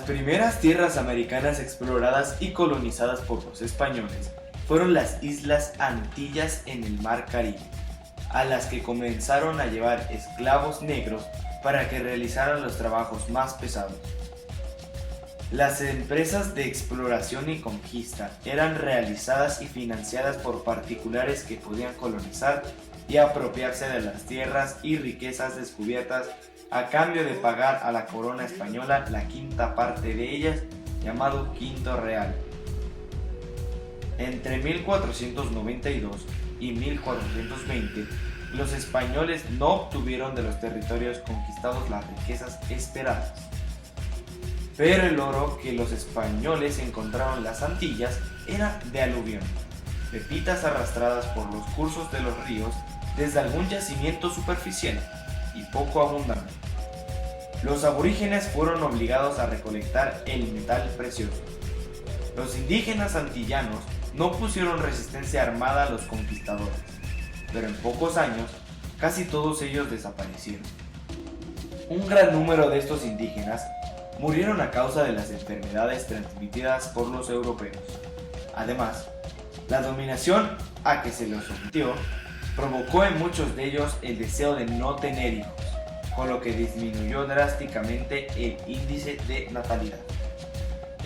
primeras tierras americanas exploradas y colonizadas por los españoles fueron las Islas Antillas en el Mar Caribe, a las que comenzaron a llevar esclavos negros para que realizaran los trabajos más pesados. Las empresas de exploración y conquista eran realizadas y financiadas por particulares que podían colonizar y apropiarse de las tierras y riquezas descubiertas a cambio de pagar a la corona española la quinta parte de ellas, llamado quinto real. Entre 1492 y 1420, los españoles no obtuvieron de los territorios conquistados las riquezas esperadas. Pero el oro que los españoles encontraron en las Antillas era de aluvión, pepitas arrastradas por los cursos de los ríos desde algún yacimiento superficial y poco abundante. Los aborígenes fueron obligados a recolectar el metal precioso. Los indígenas antillanos no pusieron resistencia armada a los conquistadores, pero en pocos años casi todos ellos desaparecieron. Un gran número de estos indígenas murieron a causa de las enfermedades transmitidas por los europeos. Además, la dominación a que se los sometió provocó en muchos de ellos el deseo de no tener hijos, con lo que disminuyó drásticamente el índice de natalidad.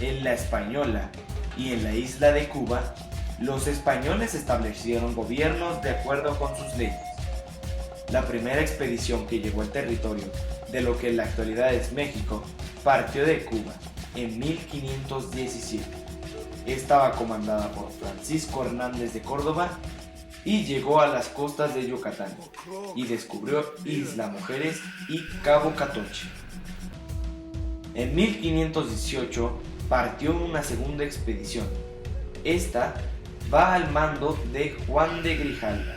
En la Española y en la isla de Cuba, los españoles establecieron gobiernos de acuerdo con sus leyes. La primera expedición que llegó al territorio de lo que en la actualidad es México partió de Cuba en 1517. Estaba comandada por Francisco Hernández de Córdoba y llegó a las costas de Yucatán y descubrió Isla Mujeres y Cabo Catoche. En 1518 partió una segunda expedición. Esta va al mando de Juan de Grijalva,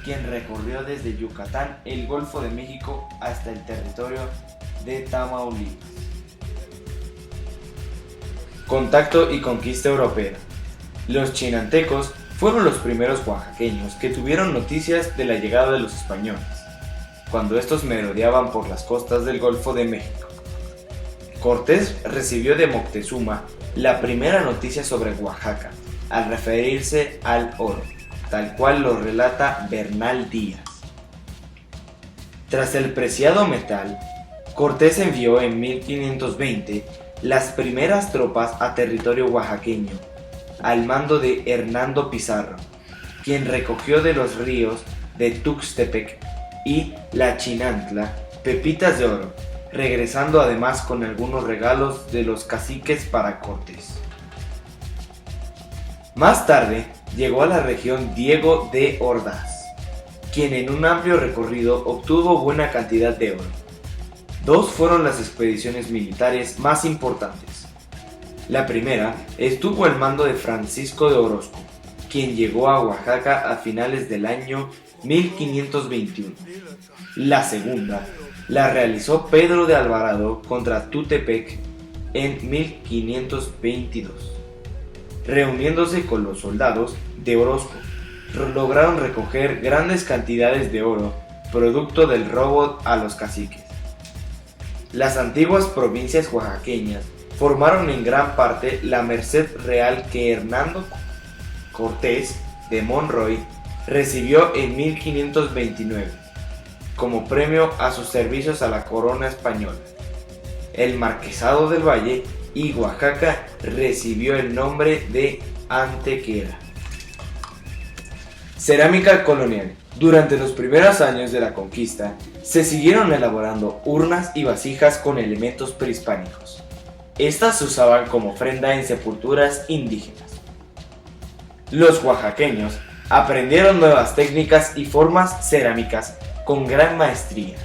quien recorrió desde Yucatán el Golfo de México hasta el territorio de Tamaulipas. Contacto y conquista europea. Los chinantecos fueron los primeros oaxaqueños que tuvieron noticias de la llegada de los españoles, cuando estos merodeaban por las costas del Golfo de México. Cortés recibió de Moctezuma la primera noticia sobre Oaxaca, al referirse al oro, tal cual lo relata Bernal Díaz. Tras el preciado metal, Cortés envió en 1520 las primeras tropas a territorio oaxaqueño, al mando de Hernando Pizarro, quien recogió de los ríos de Tuxtepec y La Chinantla pepitas de oro, regresando además con algunos regalos de los caciques para Cortés. Más tarde llegó a la región Diego de Ordaz, quien en un amplio recorrido obtuvo buena cantidad de oro. Dos fueron las expediciones militares más importantes. La primera estuvo al mando de Francisco de Orozco, quien llegó a Oaxaca a finales del año 1521. La segunda la realizó Pedro de Alvarado contra Tutepec en 1522. Reuniéndose con los soldados de Orozco, lograron recoger grandes cantidades de oro, producto del robo a los caciques. Las antiguas provincias oaxaqueñas formaron en gran parte la merced real que Hernando Cortés de Monroy recibió en 1529, como premio a sus servicios a la corona española. El Marquesado del Valle y Oaxaca recibió el nombre de Antequera. Cerámica colonial. Durante los primeros años de la conquista, se siguieron elaborando urnas y vasijas con elementos prehispánicos. Estas se usaban como ofrenda en sepulturas indígenas. Los oaxaqueños aprendieron nuevas técnicas y formas cerámicas con gran maestría.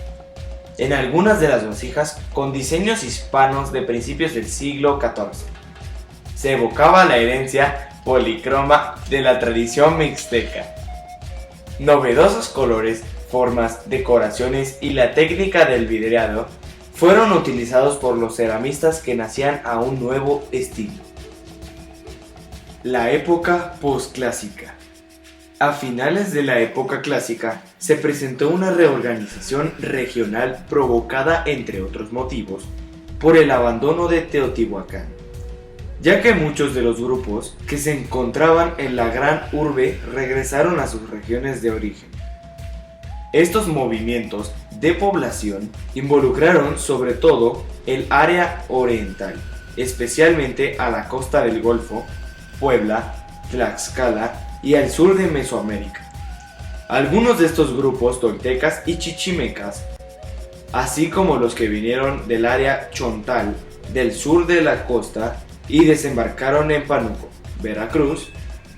En algunas de las vasijas con diseños hispanos de principios del siglo XIV, se evocaba la herencia policroma de la tradición mixteca. Novedosos colores, formas, decoraciones y la técnica del vidriado fueron utilizados por los ceramistas que nacían a un nuevo estilo. La época posclásica. A finales de la época clásica se presentó una reorganización regional provocada, entre otros motivos, por el abandono de Teotihuacán, ya que muchos de los grupos que se encontraban en la gran urbe regresaron a sus regiones de origen. Estos movimientos de población involucraron sobre todo el área oriental, especialmente a la costa del Golfo, Puebla, Tlaxcala y al sur de Mesoamérica. Algunos de estos grupos toltecas y chichimecas, así como los que vinieron del área chontal del sur de la costa y desembarcaron en Pánuco, Veracruz,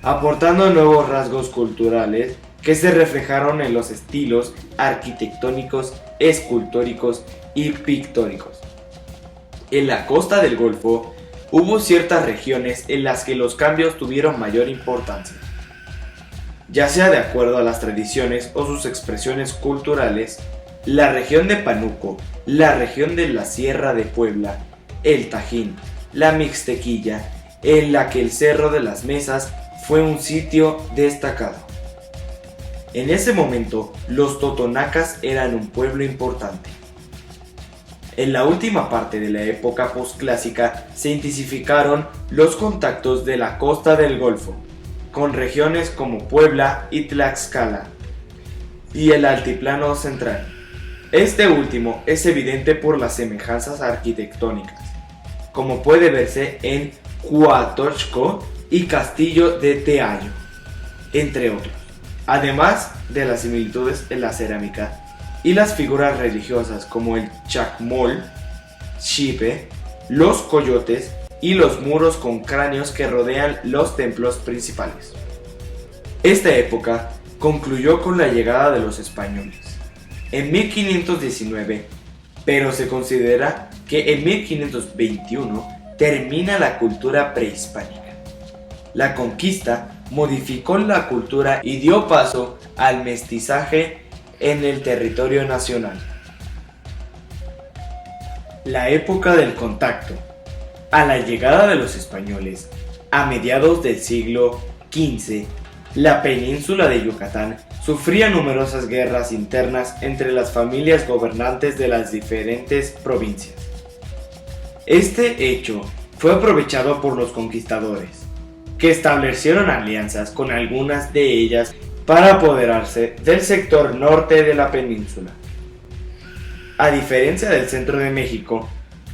aportando nuevos rasgos culturales que se reflejaron en los estilos arquitectónicos, escultóricos y pictóricos. En la costa del Golfo hubo ciertas regiones en las que los cambios tuvieron mayor importancia, ya sea de acuerdo a las tradiciones o sus expresiones culturales. La región de Pánuco, la región de la Sierra de Puebla, el Tajín, la Mixtequilla, en la que el Cerro de las Mesas fue un sitio destacado. En ese momento, los totonacas eran un pueblo importante. En la última parte de la época posclásica se intensificaron los contactos de la costa del Golfo, con regiones como Puebla y Tlaxcala, y el altiplano central. Este último es evidente por las semejanzas arquitectónicas, como puede verse en Huatochco y Castillo de Teayo, entre otros, además de las similitudes en la cerámica y las figuras religiosas como el chacmol, xipe, los coyotes y los muros con cráneos que rodean los templos principales. Esta época concluyó con la llegada de los españoles en 1519, pero se considera que en 1521 termina la cultura prehispánica. La conquista modificó la cultura y dio paso al mestizaje en el territorio nacional. La época del contacto. A la llegada de los españoles, a mediados del siglo XV, la península de Yucatán sufría numerosas guerras internas entre las familias gobernantes de las diferentes provincias. Este hecho fue aprovechado por los conquistadores, que establecieron alianzas con algunas de ellas para apoderarse del sector norte de la península. A diferencia del centro de México,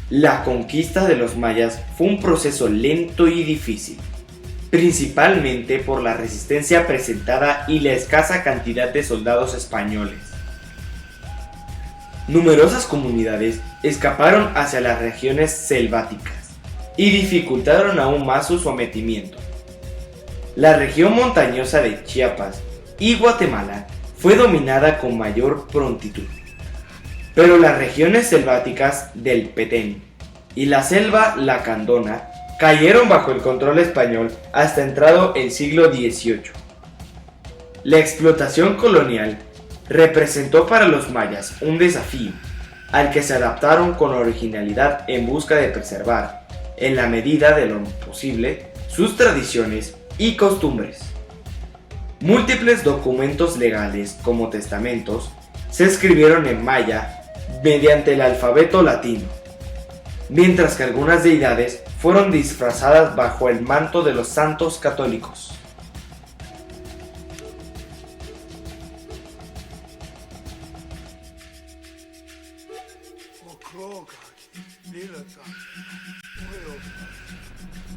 la conquista de los mayas fue un proceso lento y difícil, principalmente por la resistencia presentada y la escasa cantidad de soldados españoles. Numerosas comunidades escaparon hacia las regiones selváticas y dificultaron aún más su sometimiento. La región montañosa de Chiapas y Guatemala fue dominada con mayor prontitud, pero las regiones selváticas del Petén y la selva lacandona cayeron bajo el control español hasta entrado el siglo XVIII. La explotación colonial representó para los mayas un desafío, al que se adaptaron con originalidad en busca de preservar, en la medida de lo posible, sus tradiciones y costumbres. Múltiples documentos legales, como testamentos, se escribieron en maya mediante el alfabeto latino, mientras que algunas deidades fueron disfrazadas bajo el manto de los santos católicos. Lila